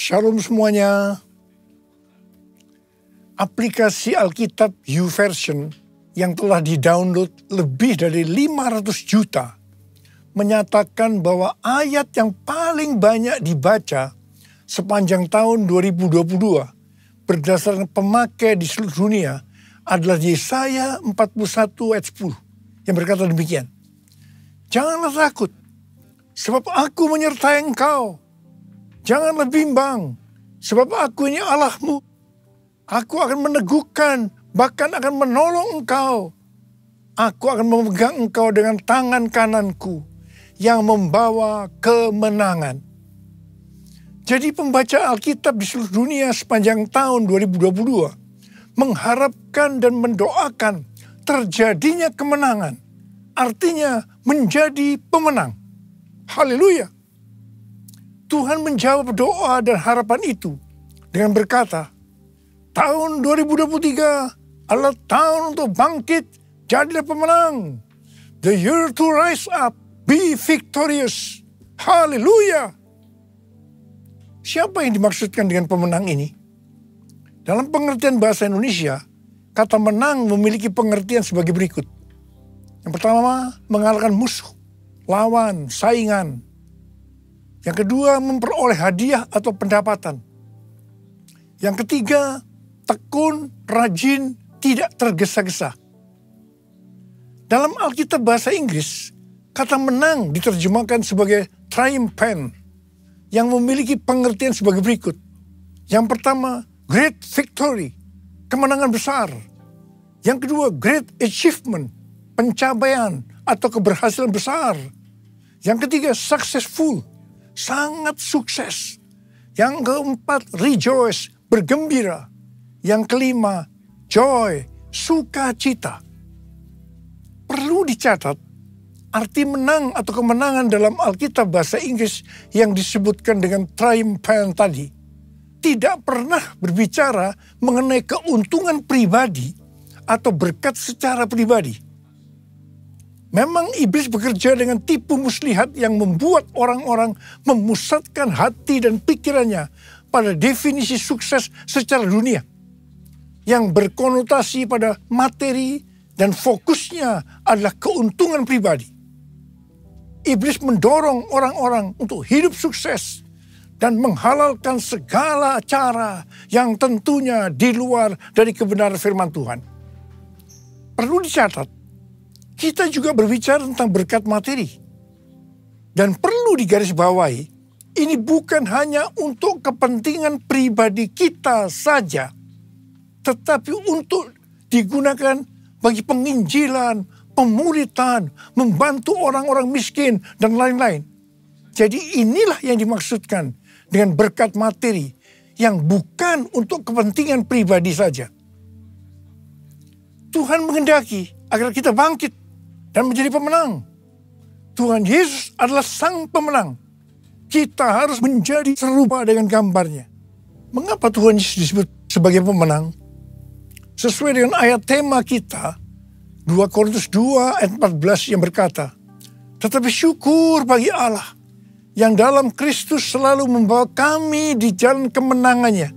Shalom semuanya. Aplikasi Alkitab YouVersion yang telah di-download lebih dari 500 juta menyatakan bahwa ayat yang paling banyak dibaca sepanjang tahun 2022 berdasarkan pemakai di seluruh dunia adalah Yesaya 41 ayat 10 yang berkata demikian. Janganlah takut, sebab aku menyertai engkau. Janganlah bimbang, sebab aku ini Allahmu. Aku akan meneguhkan, bahkan akan menolong engkau. Aku akan memegang engkau dengan tangan kananku yang membawa kemenangan. Jadi pembaca Alkitab di seluruh dunia sepanjang tahun 2022 mengharapkan dan mendoakan terjadinya kemenangan. Artinya menjadi pemenang. Haleluya. Tuhan menjawab doa dan harapan itu dengan berkata, tahun 2023 adalah tahun untuk bangkit, jadilah pemenang. The year to rise up, be victorious. Haleluya. Siapa yang dimaksudkan dengan pemenang ini? Dalam pengertian bahasa Indonesia, kata menang memiliki pengertian sebagai berikut. Yang pertama, mengalahkan musuh, lawan, saingan. Yang kedua, memperoleh hadiah atau pendapatan. Yang ketiga, tekun, rajin, tidak tergesa-gesa. Dalam Alkitab bahasa Inggris, kata menang diterjemahkan sebagai triumphant, yang memiliki pengertian sebagai berikut. Yang pertama, great victory, kemenangan besar. Yang kedua, great achievement, pencapaian atau keberhasilan besar. Yang ketiga, successful, sangat sukses. Yang keempat, rejoice, bergembira. Yang kelima, joy, sukacita. Perlu dicatat, arti menang atau kemenangan dalam Alkitab bahasa Inggris yang disebutkan dengan triumphant tadi tidak pernah berbicara mengenai keuntungan pribadi atau berkat secara pribadi. Memang iblis bekerja dengan tipu muslihat yang membuat orang-orang memusatkan hati dan pikirannya pada definisi sukses secara dunia yang berkonotasi pada materi dan fokusnya adalah keuntungan pribadi. Iblis mendorong orang-orang untuk hidup sukses dan menghalalkan segala cara yang tentunya di luar dari kebenaran firman Tuhan. Perlu dicatat, kita juga berbicara tentang berkat materi. Dan perlu digarisbawahi, ini bukan hanya untuk kepentingan pribadi kita saja, tetapi untuk digunakan bagi penginjilan, pemuritan, membantu orang-orang miskin, dan lain-lain. Jadi inilah yang dimaksudkan dengan berkat materi yang bukan untuk kepentingan pribadi saja. Tuhan menghendaki agar kita bangkit dan menjadi pemenang. Tuhan Yesus adalah sang pemenang. Kita harus menjadi serupa dengan gambarnya. Mengapa Tuhan Yesus disebut sebagai pemenang? Sesuai dengan ayat tema kita, 2 Korintus 2 ayat 14 yang berkata, tetapi syukur bagi Allah yang dalam Kristus selalu membawa kami di jalan kemenangannya.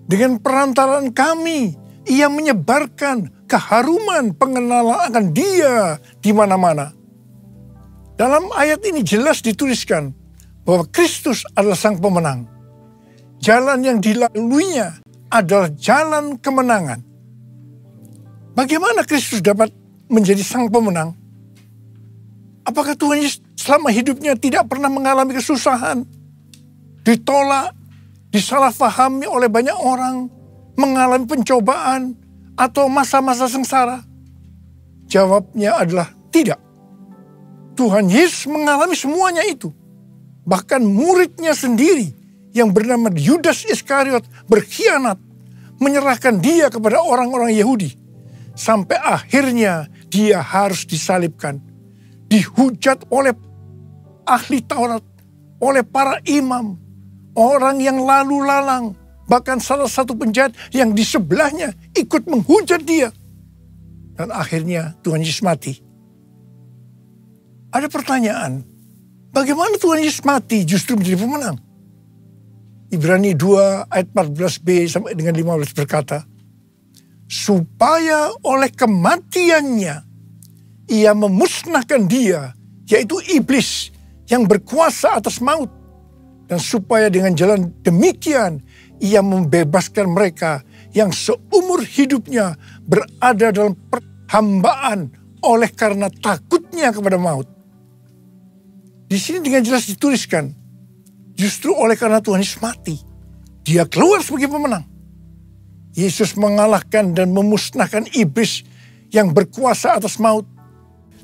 Dengan perantaraan kami, Ia menyebarkan keharuman pengenalan akan Dia di mana-mana. Dalam ayat ini jelas dituliskan bahwa Kristus adalah sang pemenang. Jalan yang dilaluinya adalah jalan kemenangan. Bagaimana Kristus dapat menjadi sang pemenang? Apakah Tuhan Yesus selama hidupnya tidak pernah mengalami kesusahan, ditolak, disalahpahami oleh banyak orang, mengalami pencobaan, atau masa-masa sengsara? Jawabnya adalah tidak. Tuhan Yesus mengalami semuanya itu. Bahkan muridnya sendiri yang bernama Yudas Iskariot berkhianat, menyerahkan dia kepada orang-orang Yahudi. Sampai akhirnya dia harus disalibkan. Dihujat oleh ahli Taurat, oleh para imam, orang yang lalu lalang. Bahkan salah satu penjahat yang di sebelahnya ikut menghujat dia. Dan akhirnya Tuhan Yesus mati. Ada pertanyaan, bagaimana Tuhan Yesus mati justru menjadi pemenang? Ibrani 2 ayat 14b sampai dengan 15 berkata, supaya oleh kematiannya ia memusnahkan dia, yaitu iblis yang berkuasa atas maut, dan supaya dengan jalan demikian ia membebaskan mereka yang seumur hidupnya berada dalam perhambaan oleh karena takutnya kepada maut. Di sini dengan jelas dituliskan, justru oleh karena Tuhan Yesus mati, dia keluar sebagai pemenang. Yesus mengalahkan dan memusnahkan iblis yang berkuasa atas maut.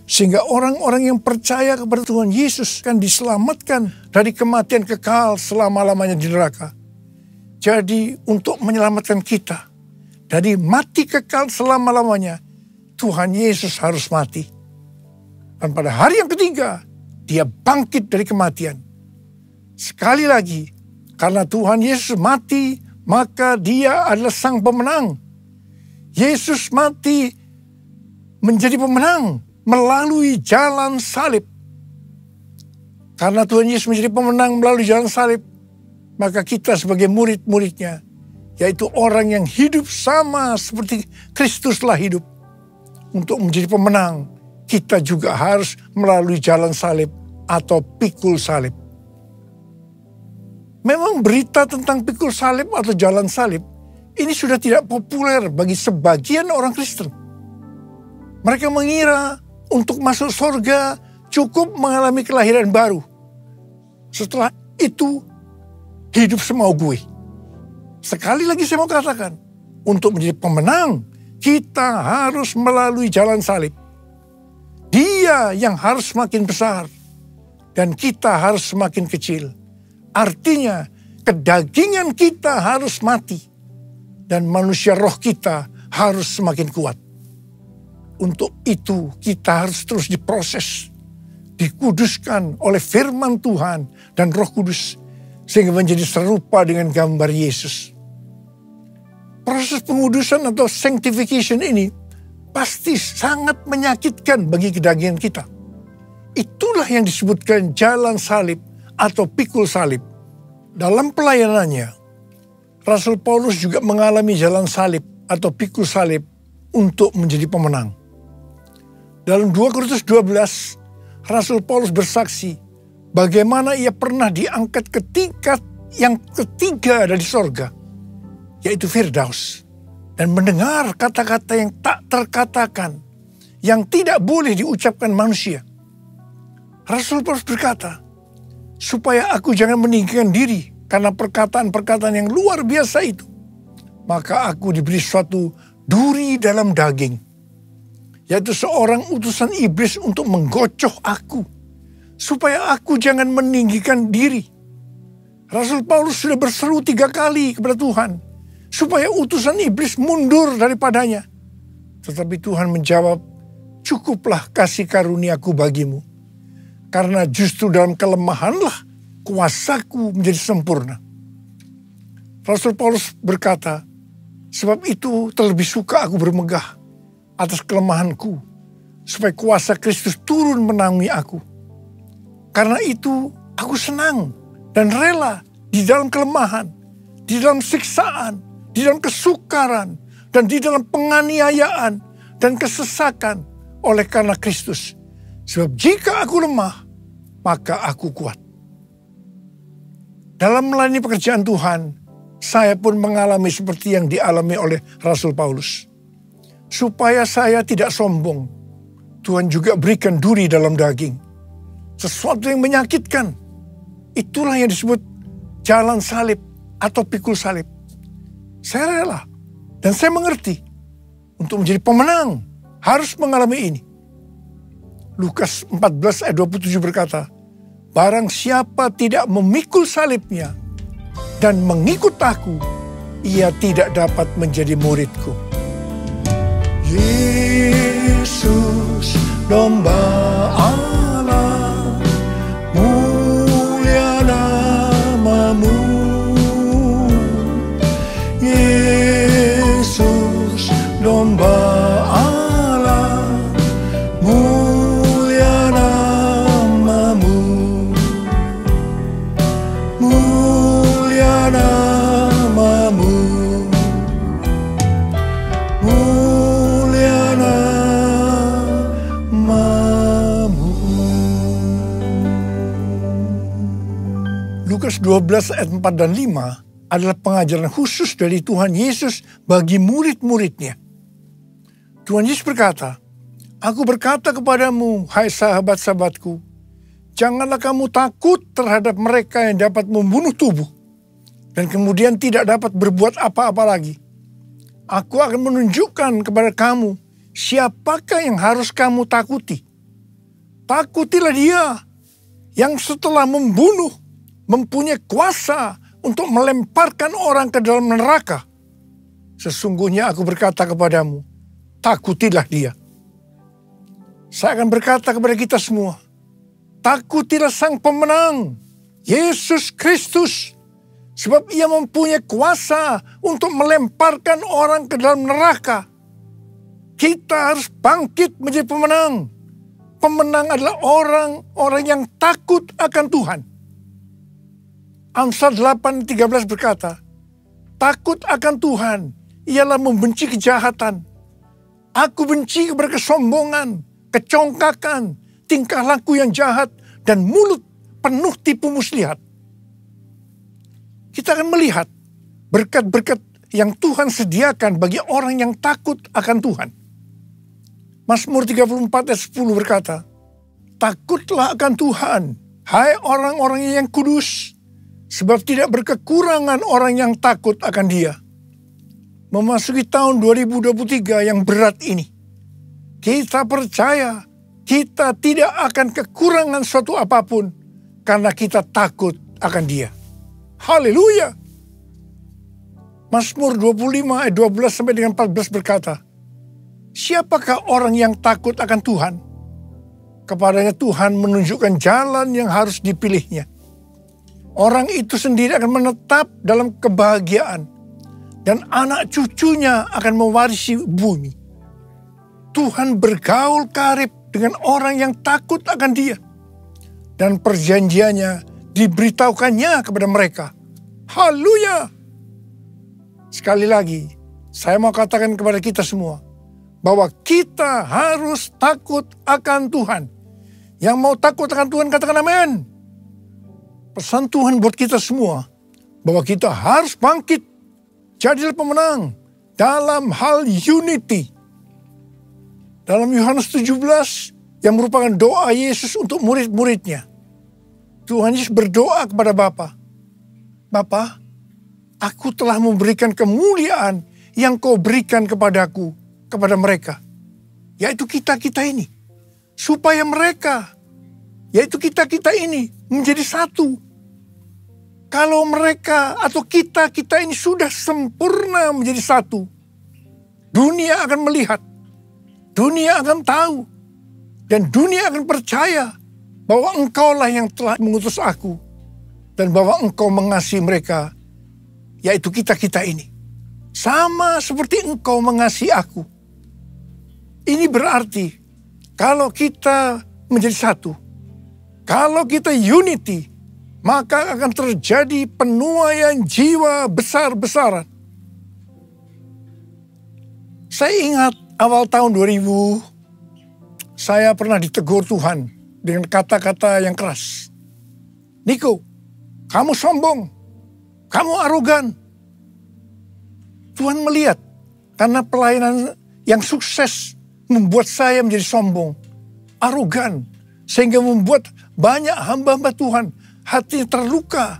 Sehingga orang-orang yang percaya kepada Tuhan Yesus akan diselamatkan dari kematian kekal selama-lamanya di neraka. Jadi untuk menyelamatkan kita dari mati kekal selama-lamanya, Tuhan Yesus harus mati. Dan pada hari yang ketiga, dia bangkit dari kematian. Sekali lagi, karena Tuhan Yesus mati, maka dia adalah sang pemenang. Yesus mati menjadi pemenang melalui jalan salib. Karena Tuhan Yesus menjadi pemenang melalui jalan salib, maka kita sebagai murid-muridnya, yaitu orang yang hidup sama seperti Kristus telah hidup, untuk menjadi pemenang, kita juga harus melalui jalan salib atau pikul salib. Memang berita tentang pikul salib atau jalan salib ini sudah tidak populer bagi sebagian orang Kristen. Mereka mengira untuk masuk surga cukup mengalami kelahiran baru. Setelah itu hidup semau gue. Sekali lagi saya mau katakan, untuk menjadi pemenang kita harus melalui jalan salib. Dia yang harus semakin besar dan kita harus semakin kecil. Artinya kedagingan kita harus mati dan manusia roh kita harus semakin kuat. Untuk itu kita harus terus diproses, dikuduskan oleh firman Tuhan dan Roh Kudus sehingga menjadi serupa dengan gambar Yesus. Proses pengudusan atau sanctification ini pasti sangat menyakitkan bagi kedagingan kita. Itulah yang disebutkan jalan salib atau pikul salib. Dalam pelayanannya, Rasul Paulus juga mengalami jalan salib atau pikul salib untuk menjadi pemenang. Dalam 2 Korintus 12, Rasul Paulus bersaksi bagaimana ia pernah diangkat ke tingkat yang ketiga dari sorga, yaitu Firdaus, dan mendengar kata-kata yang tak terkatakan, yang tidak boleh diucapkan manusia. Rasul Paulus berkata, supaya aku jangan meninggikan diri karena perkataan-perkataan yang luar biasa itu, maka aku diberi suatu duri dalam daging, yaitu seorang utusan iblis untuk menggocoh aku, supaya aku jangan meninggikan diri. Rasul Paulus sudah berseru 3 kali kepada Tuhan, supaya utusan iblis mundur daripadanya. Tetapi Tuhan menjawab, cukuplah kasih karuniaku bagimu, karena justru dalam kelemahanlah kuasaku menjadi sempurna. Rasul Paulus berkata, sebab itu terlebih suka aku bermegah atas kelemahanku, supaya kuasa Kristus turun menanggung aku. Karena itu aku senang dan rela di dalam kelemahan, di dalam siksaan, di dalam kesukaran, dan di dalam penganiayaan dan kesesakan oleh karena Kristus. Sebab jika aku lemah, maka aku kuat. Dalam melayani pekerjaan Tuhan, saya pun mengalami seperti yang dialami oleh Rasul Paulus. Supaya saya tidak sombong, Tuhan juga berikan duri dalam daging. Sesuatu yang menyakitkan. Itulah yang disebut jalan salib atau pikul salib. Saya rela dan saya mengerti untuk menjadi pemenang harus mengalami ini. Lukas 14 ayat 27 berkata, barang siapa tidak memikul salibnya dan mengikut aku, ia tidak dapat menjadi muridku. Yesus, domba Allah, mulia namamu. Yesus, domba Allah, mulia namamu. Mulia namamu. 12 ayat 4 dan 5 adalah pengajaran khusus dari Tuhan Yesus bagi murid-muridnya. Tuhan Yesus berkata, "Aku berkata kepadamu, hai sahabat-sahabatku, janganlah kamu takut terhadap mereka yang dapat membunuh tubuh dan kemudian tidak dapat berbuat apa-apa lagi. Aku akan menunjukkan kepada kamu siapakah yang harus kamu takuti. Takutilah Dia yang setelah membunuh mempunyai kuasa untuk melemparkan orang ke dalam neraka. Sesungguhnya aku berkata kepadamu, takutilah Dia." Saya akan berkata kepada kita semua, takutilah Sang Pemenang, Yesus Kristus, sebab Ia mempunyai kuasa untuk melemparkan orang ke dalam neraka. Kita harus bangkit menjadi pemenang. Pemenang adalah orang-orang yang takut akan Tuhan. Amsal 8:13 berkata, takut akan Tuhan ialah membenci kejahatan. Aku benci kepada kesombongan, kecongkakan, tingkah laku yang jahat, dan mulut penuh tipu muslihat. Kita akan melihat berkat-berkat yang Tuhan sediakan bagi orang yang takut akan Tuhan. Mazmur 34 ayat 10 berkata, takutlah akan Tuhan, hai orang-orang yang kudus, sebab tidak berkekurangan orang yang takut akan Dia. Memasuki tahun 2023 yang berat ini, kita percaya kita tidak akan kekurangan suatu apapun karena kita takut akan Dia. Haleluya. Mazmur 25 ayat 12 sampai dengan 14 berkata, siapakah orang yang takut akan Tuhan? Kepadanya Tuhan menunjukkan jalan yang harus dipilihnya. Orang itu sendiri akan menetap dalam kebahagiaan, dan anak cucunya akan mewarisi bumi. Tuhan bergaul karib dengan orang yang takut akan Dia, dan perjanjiannya diberitahukannya kepada mereka. Haleluya! Sekali lagi, saya mau katakan kepada kita semua, bahwa kita harus takut akan Tuhan. Yang mau takut akan Tuhan, katakan amin. Pesan Tuhan buat kita semua, bahwa kita harus bangkit, jadilah pemenang dalam hal unity. Dalam Yohanes 17, yang merupakan doa Yesus untuk murid-muridnya, Tuhan Yesus berdoa kepada Bapa, Bapa, aku telah memberikan kemuliaan yang kau berikan kepadaku, kepada mereka, yaitu kita-kita ini, supaya mereka, yaitu kita-kita ini, menjadi satu. Kalau mereka atau kita-kita ini sudah sempurna menjadi satu, dunia akan melihat, dunia akan tahu, dan dunia akan percaya bahwa Engkaulah yang telah mengutus aku, dan bahwa Engkau mengasihi mereka, yaitu kita-kita ini, sama seperti Engkau mengasihi aku. Ini berarti kalau kita menjadi satu, kalau kita unity, maka akan terjadi penuaian jiwa besar-besaran. Saya ingat awal tahun 2000, saya pernah ditegur Tuhan dengan kata-kata yang keras. Niko, kamu sombong, kamu arogan. Tuhan melihat karena pelayanan yang sukses membuat saya menjadi sombong, arogan, sehingga membuat banyak hamba-hamba Tuhan hati terluka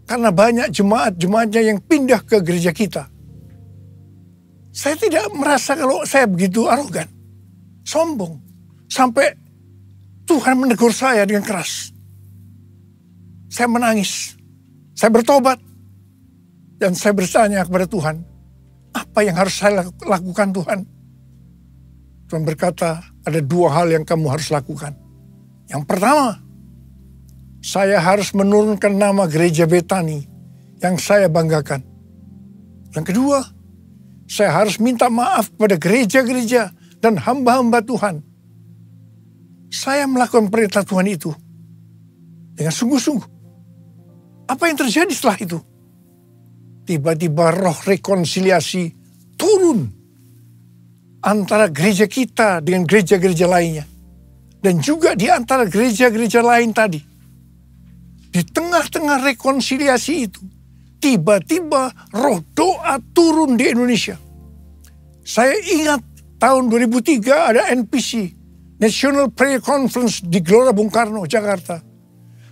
karena banyak jemaat-jemaatnya yang pindah ke gereja kita. Saya tidak merasa kalau saya begitu arogan, sombong, sampai Tuhan menegur saya dengan keras. Saya menangis, saya bertobat, dan saya bertanya kepada Tuhan, apa yang harus saya lakukan Tuhan? Tuhan berkata, ada dua hal yang kamu harus lakukan. Yang pertama, saya harus menurunkan nama gereja Betani yang saya banggakan. Yang kedua, saya harus minta maaf kepada gereja-gereja dan hamba-hamba Tuhan. Saya melakukan perintah Tuhan itu dengan sungguh-sungguh. Apa yang terjadi setelah itu? Tiba-tiba roh rekonsiliasi turun antara gereja kita dengan gereja-gereja lainnya. Dan juga di antara gereja-gereja lain tadi. di tengah-tengah rekonsiliasi itu, tiba-tiba roh doa turun di Indonesia. Saya ingat tahun 2003 ada NPC, National Prayer Conference di Gelora Bung Karno, Jakarta.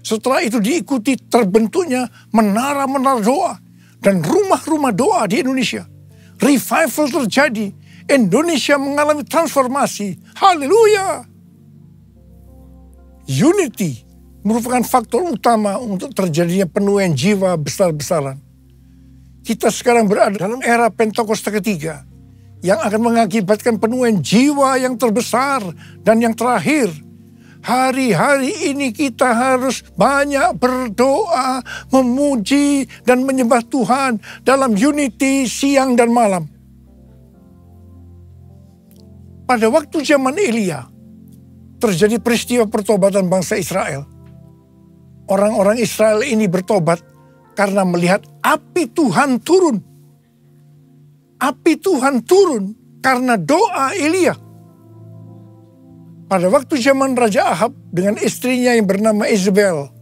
Setelah itu diikuti terbentuknya menara-menara doa dan rumah-rumah doa di Indonesia. Revival terjadi, Indonesia mengalami transformasi. Haleluya! Unity merupakan faktor utama untuk terjadinya penuaian jiwa besar-besaran. Kita sekarang berada dalam era Pentakosta ketiga yang akan mengakibatkan penuaian jiwa yang terbesar dan yang terakhir. Hari-hari ini kita harus banyak berdoa, memuji dan menyembah Tuhan dalam unity siang dan malam. Pada waktu zaman Elia, terjadi peristiwa pertobatan bangsa Israel. Orang-orang Israel ini bertobat karena melihat api Tuhan turun. Api Tuhan turun karena doa Elia. Pada waktu zaman Raja Ahab dengan istrinya yang bernama Isabel,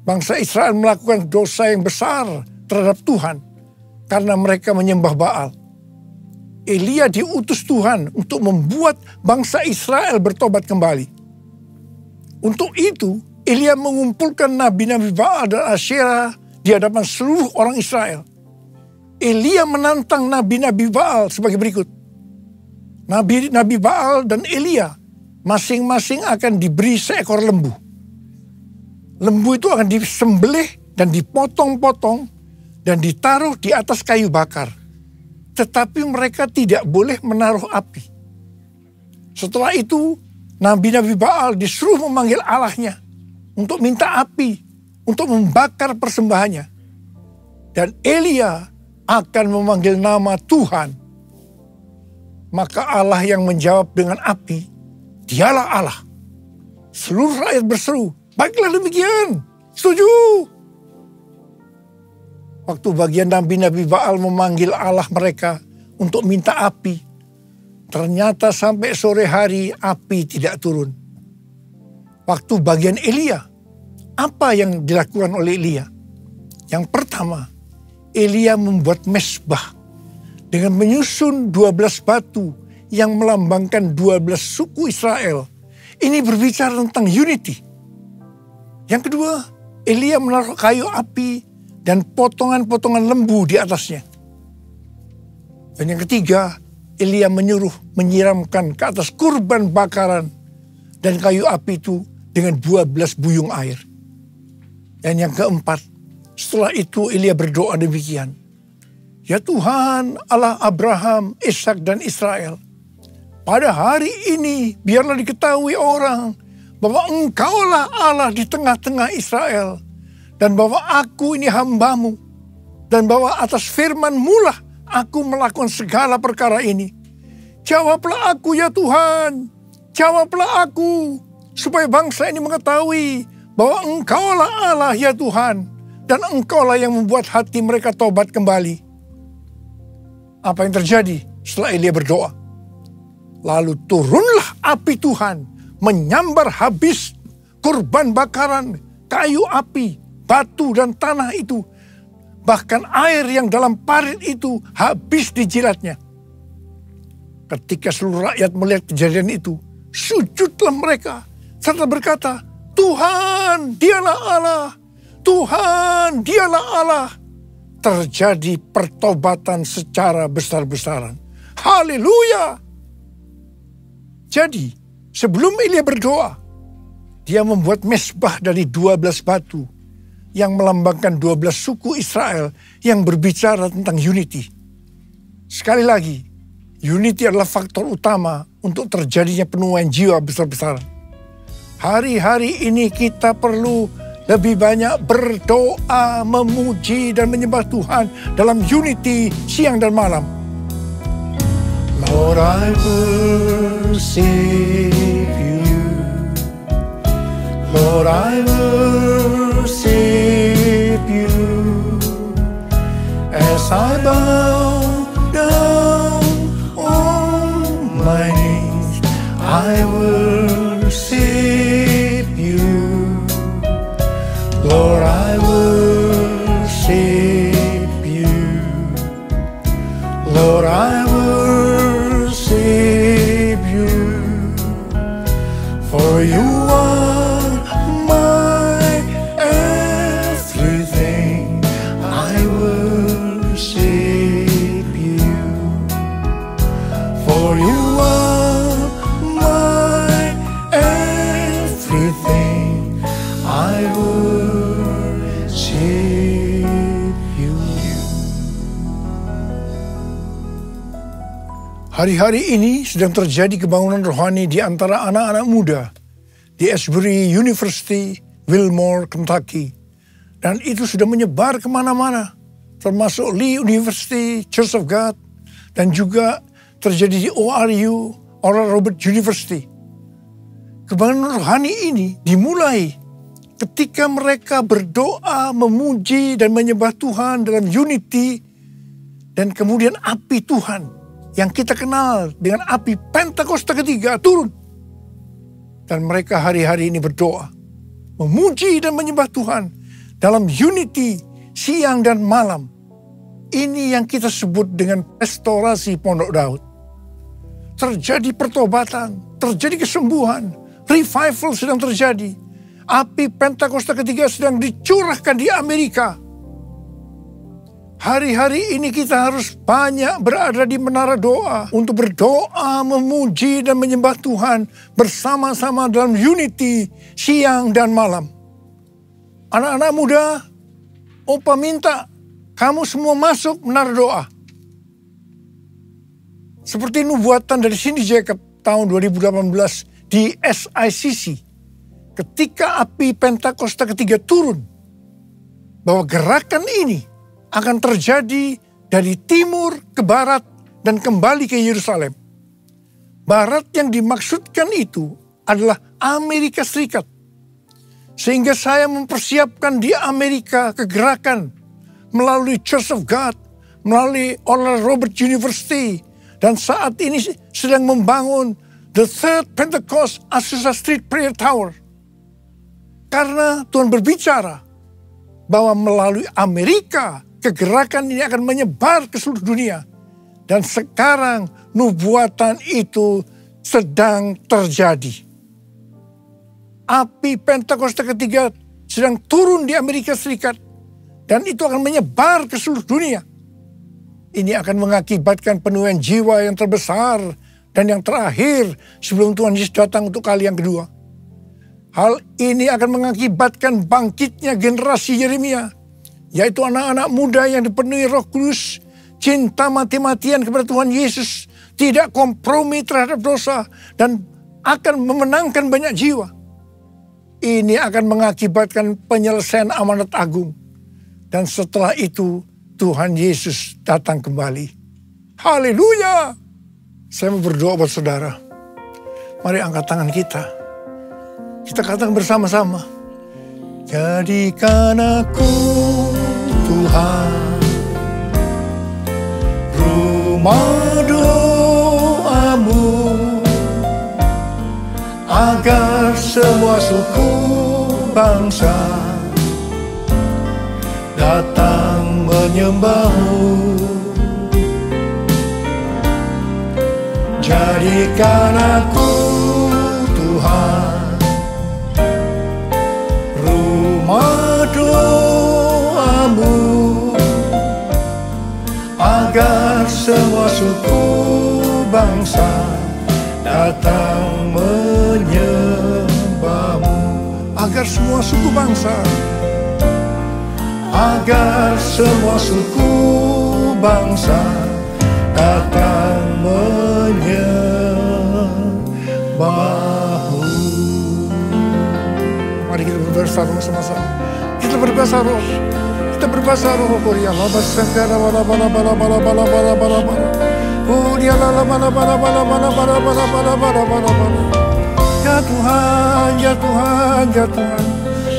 bangsa Israel melakukan dosa yang besar terhadap Tuhan karena mereka menyembah Baal. Elia diutus Tuhan untuk membuat bangsa Israel bertobat kembali. Untuk itu, Elia mengumpulkan nabi-nabi Baal dan Asyera di hadapan seluruh orang Israel. Elia menantang nabi-nabi Baal sebagai berikut. Nabi Baal dan Elia masing-masing akan diberi seekor lembu. Lembu itu akan disembelih dan dipotong-potong dan ditaruh di atas kayu bakar. Tetapi mereka tidak boleh menaruh api. Setelah itu, nabi-nabi Baal disuruh memanggil Allahnya untuk minta api, untuk membakar persembahannya. Dan Elia akan memanggil nama Tuhan. Maka Allah yang menjawab dengan api, Dialah Allah. Seluruh rakyat berseru, baiklah demikian, setuju. Waktu bagian nabi-nabi Baal memanggil Allah mereka untuk minta api, ternyata sampai sore hari api tidak turun. Waktu bagian Elia, apa yang dilakukan oleh Elia? Yang pertama, Elia membuat mezbah dengan menyusun 12 batu yang melambangkan 12 suku Israel. Ini berbicara tentang unity. Yang kedua, Elia menaruh kayu api dan potongan-potongan lembu di atasnya. Dan yang ketiga, Elia menyuruh menyiramkan ke atas kurban bakaran dan kayu api itu dengan 12 buyung air. Dan yang keempat, setelah itu Elia berdoa demikian. Ya Tuhan, Allah Abraham, Ishak dan Israel, pada hari ini biarlah diketahui orang bahwa Engkaulah Allah di tengah-tengah Israel, dan bahwa aku ini hamba-Mu, dan bahwa atas firman-Mu lah aku melakukan segala perkara ini. Jawablah aku ya Tuhan, jawablah aku, supaya bangsa ini mengetahui bahwa Engkaulah Allah ya Tuhan, dan Engkaulah yang membuat hati mereka tobat kembali. Apa yang terjadi setelah Elia berdoa? Lalu turunlah api Tuhan, menyambar habis kurban bakaran, kayu api, batu dan tanah itu. Bahkan air yang dalam parit itu habis dijilatnya. Ketika seluruh rakyat melihat kejadian itu, sujudlah mereka serta berkata, Tuhan, Dialah Allah. Tuhan, Dialah Allah. Terjadi pertobatan secara besar-besaran. Haleluya! Jadi, sebelum Elia berdoa, dia membuat mezbah dari 12 batu yang melambangkan 12 suku Israel yang berbicara tentang unity. Sekali lagi, unity adalah faktor utama untuk terjadinya penuaian jiwa besar-besaran. Hari-hari ini kita perlu lebih banyak berdoa, memuji dan menyembah Tuhan dalam unity siang dan malam. Lord, I worship you. Lord, I worship you. As I bow down on my knees, I worship you. For you are my everything, I worship you. For you are my everything, I worship you. Hari-hari ini sedang terjadi kebangunan rohani di antara anak-anak muda di Asbury University, Wilmore, Kentucky. Dan itu sudah menyebar kemana-mana, termasuk Lee University, Church of God, dan juga terjadi di ORU, Oral Roberts University. Kebangunan rohani ini dimulai ketika mereka berdoa, memuji, dan menyembah Tuhan dalam unity, dan kemudian api Tuhan yang kita kenal dengan api Pentakosta ketiga turun. Dan mereka hari-hari ini berdoa, memuji dan menyembah Tuhan dalam unity siang dan malam. Ini yang kita sebut dengan restorasi Pondok Daud. Terjadi pertobatan, terjadi kesembuhan, revival sedang terjadi. Api Pentakosta ketiga sedang dicurahkan di Amerika. Hari-hari ini kita harus banyak berada di menara doa untuk berdoa, memuji dan menyembah Tuhan bersama-sama dalam unity siang dan malam. Anak-anak muda, Opa minta kamu semua masuk menara doa. Seperti nubuatan dari Cindy Jacob tahun 2018 di SICC. Ketika api Pentakosta ketiga turun, bahwa gerakan ini akan terjadi dari timur ke barat dan kembali ke Yerusalem. Barat yang dimaksudkan itu adalah Amerika Serikat. Sehingga saya mempersiapkan di Amerika kegerakan melalui Church of God, melalui Oral Roberts University, dan saat ini sedang membangun The Third Pentecost Azusa Street Prayer Tower. Karena Tuhan berbicara bahwa melalui Amerika, kegerakan ini akan menyebar ke seluruh dunia. Dan sekarang nubuatan itu sedang terjadi. Api Pentakosta ketiga sedang turun di Amerika Serikat. Dan itu akan menyebar ke seluruh dunia. Ini akan mengakibatkan penuaian jiwa yang terbesar dan yang terakhir sebelum Tuhan Yesus datang untuk kali yang kedua. Hal ini akan mengakibatkan bangkitnya generasi Yeremia, yaitu anak-anak muda yang dipenuhi Roh Kudus, cinta mati-matian kepada Tuhan Yesus, tidak kompromi terhadap dosa, dan akan memenangkan banyak jiwa. Ini akan mengakibatkan penyelesaian amanat agung. Dan setelah itu, Tuhan Yesus datang kembali. Haleluya! Saya mau berdoa buat saudara. Mari angkat tangan kita. Kita katakan bersama-sama. Jadikan aku, Tuhan, rumah doamu, agar semua suku bangsa datang menyembahmu. Jadikan aku, Tuhan, rumah doamu, agar semua suku bangsa datang menyembahmu. Agar semua suku bangsa, agar semua suku bangsa datang menyembahmu. Mari kita berbahasa roh sama-sama. Kita berbahasa roh. Kita berbahasa roh. Korea laba sangkara bala bala bala bala bala bala bala bala. Korea lala bala bala bala bala bala bala bala bala bala bala. Ya Tuhan, ya Tuhan, ya Tuhan.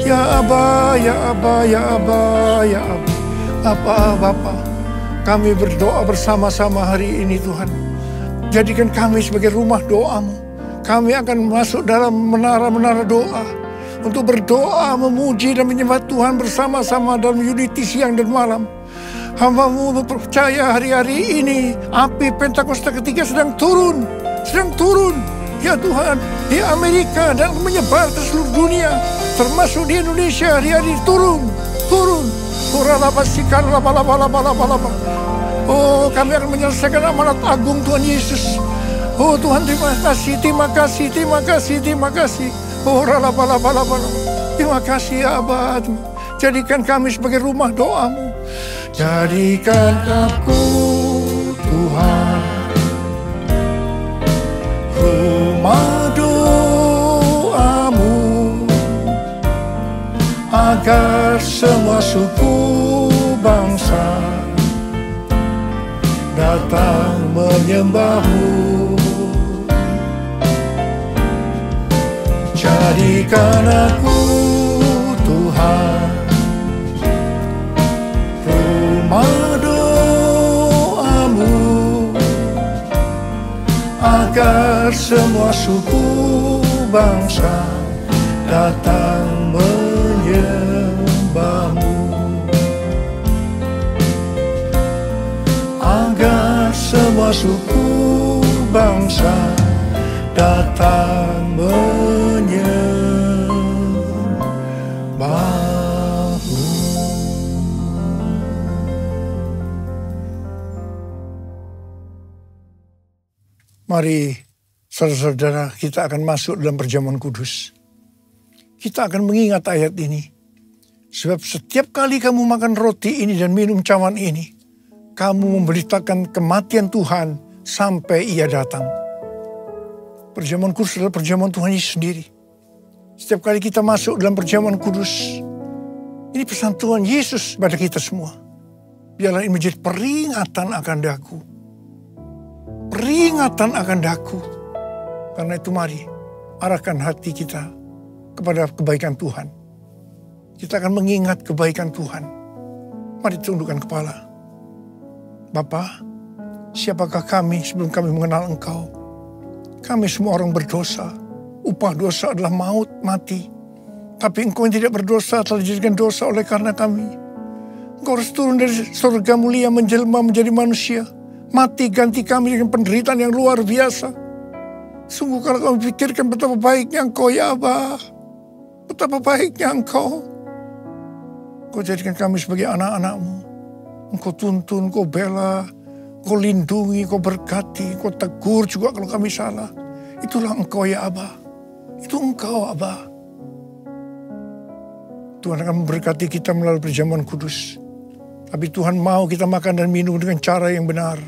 Ya Aba, ya Aba, ya Aba, ya Aba. Apa Bapa, kami berdoa bersama-sama hari ini Tuhan. Jadikan kami sebagai rumah doamu. Kami akan masuk dalam menara-menara doa. Untuk berdoa, memuji dan menyembah Tuhan bersama-sama dalam unity siang dan malam. Hamba-Mu percaya hari-hari ini api Pentakosta ketiga sedang turun. Sedang turun. ya Tuhan, di Amerika dan menyebar ke seluruh dunia, termasuk di Indonesia. Hari-hari turun. Oh, kami akan menyelesaikan amanat agung Tuhan Yesus. Oh Tuhan, terima kasih. Oh, terima kasih ya Abah. Jadikan kami sebagai rumah doa-Mu. Jadikan aku, Tuhan, rumah doa-Mu, agar semua suku bangsa datang menyembah-Mu. Jadikan aku, Tuhan, rumah doa-Mu, agar semua suku bangsa datang menyembah-Mu. Agar semua suku bangsa datang menyembah-Mu. Mari saudara-saudara, kita akan masuk dalam perjamuan kudus. Kita akan mengingat ayat ini. Sebab setiap kali kamu makan roti ini dan minum cawan ini, kamu memberitakan kematian Tuhan sampai Ia datang. Perjamuan kudus adalah perjamuan Tuhan Yesus sendiri. Setiap kali kita masuk dalam perjamuan kudus, ini pesan Tuhan Yesus pada kita semua. Biarlah ini menjadi peringatan akan daku. Peringatan akan daku. Karena itu mari arahkan hati kita kepada kebaikan Tuhan. Kita akan mengingat kebaikan Tuhan. Mari tundukkan kepala. Bapa, siapakah kami sebelum kami mengenal Engkau? Kami semua orang berdosa. Upah dosa adalah maut, mati. Tapi Engkau yang tidak berdosa telah dijadikan dosa oleh karena kami. Engkau harus turun dari surga mulia menjelma menjadi manusia. Mati ganti kami dengan penderitaan yang luar biasa. Sungguh kalau kami pikirkan betapa baiknya Engkau ya Abah. Betapa baiknya Engkau. Engkau jadikan kami sebagai anak-anak-Mu. Engkau tuntun, Engkau bela, Engkau lindungi, Engkau berkati, Engkau tegur juga kalau kami salah. Itulah Engkau ya Abah. Itu Engkau Abah. Tuhan akan memberkati kita melalui perjamuan kudus. Tapi Tuhan mau kita makan dan minum dengan cara yang benar.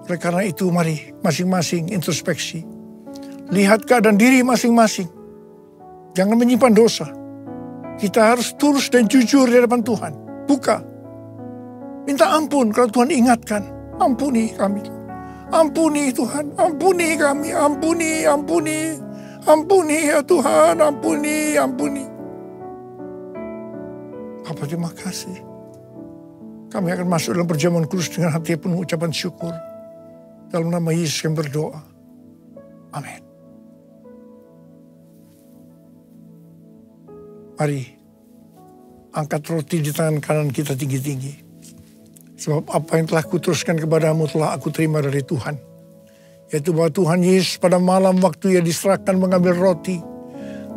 Oleh karena itu mari masing-masing introspeksi. Lihat keadaan diri masing-masing. Jangan menyimpan dosa. Kita harus tulus dan jujur di hadapan Tuhan. Buka. Minta ampun kalau Tuhan ingatkan. Ampuni kami. Ampuni Tuhan. Ampuni kami. Ampuni ya Tuhan. Ampuni. Bapa, terima kasih. Kami akan masuk dalam perjamuan kudus dengan hati penuh ucapan syukur. Dalam nama Yesus yang berdoa. Amin. Mari angkat roti di tangan kanan kita tinggi-tinggi. Sebab apa yang telah kuteruskan kepadamu telah aku terima dari Tuhan. Yaitu bahwa Tuhan Yesus pada malam waktu Ia diserahkan mengambil roti.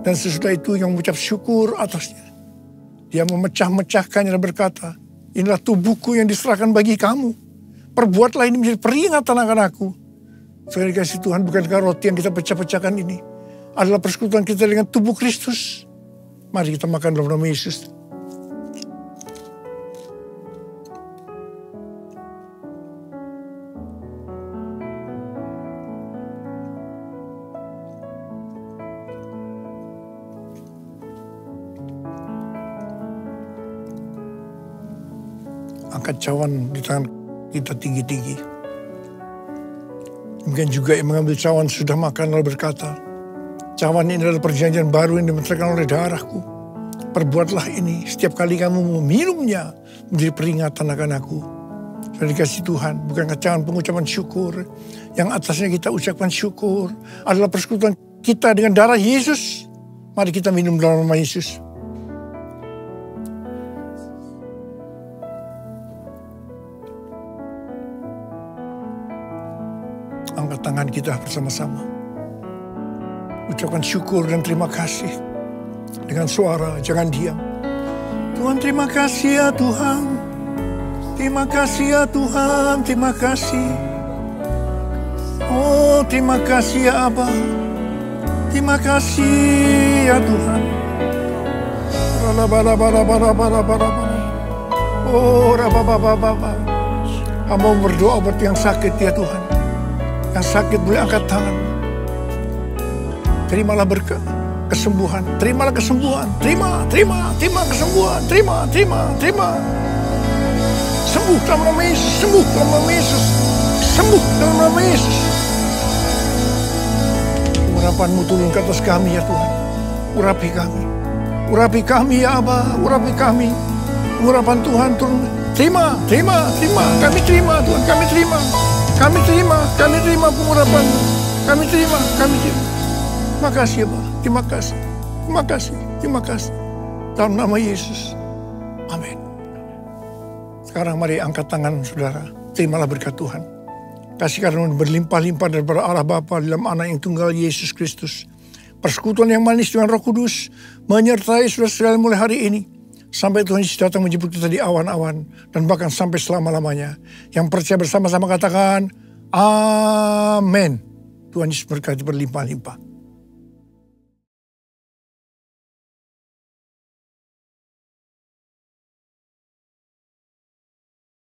Dan sesudah itu yang mengucap syukur atasnya. Dia memecah-mecahkannya dan berkata, inilah tubuhku yang diserahkan bagi kamu. Perbuatlah ini menjadi peringatan akan aku. Sekali kasih Tuhan, bukankah roti yang kita pecah-pecahkan ini adalah persekutuan kita dengan tubuh Kristus? Mari kita makan dalam nama Yesus. Angkat cawan di tangan kita tinggi-tinggi. Mungkin juga yang mengambil cawan sudah makan lalu berkata, cawan ini adalah perjanjian baru yang dimeteraikan oleh darahku. Perbuatlah ini setiap kali kamu meminumnya menjadi peringatan akan aku. Sudah dikasih Tuhan, bukankah cawan pengucapan syukur yang atasnya kita ucapkan syukur adalah persekutuan kita dengan darah Yesus. Mari kita minum dalam nama Yesus. Angkat tangan kita bersama-sama. Ucapkan syukur dan terima kasih. Dengan suara, jangan diam. Tuhan, terima kasih ya Tuhan. Terima kasih ya Tuhan, terima kasih. Oh, terima kasih ya Abah. Terima kasih ya Tuhan. Oh, hamba berdoa buat yang sakit ya Tuhan. Yang sakit boleh angkat tangan. Terimalah berkat, kesembuhan. Terimalah kesembuhan. Terima kesembuhan. Terima. Sembuh dalam nama Yesus. Sembuh dalam nama Yesus. Sembuh dalam nama Yesus. Urapanmu turun ke atas kami ya Tuhan. Urapi kami. Urapi kami ya Abah. Urapi kami. Urapan Tuhan turun. Terima. Kami terima Tuhan. Kami terima pengurapan. Kami terima. Terima kasih ya Pak. Terima kasih. Dalam nama Yesus. Amin. Sekarang mari angkat tangan saudara. Terimalah berkat Tuhan. Kasih karunia berlimpah-limpah daripada Allah Bapa dalam Anak yang tunggal Yesus Kristus. Persekutuan yang manis dengan Roh Kudus menyertai saudara sekalian mulai hari ini. Sampai Tuhan Yesus datang menjemput kita di awan-awan. Dan bahkan sampai selama-lamanya. Yang percaya bersama-sama katakan, Amin. Tuhan Yesus berkati berlimpah-limpah.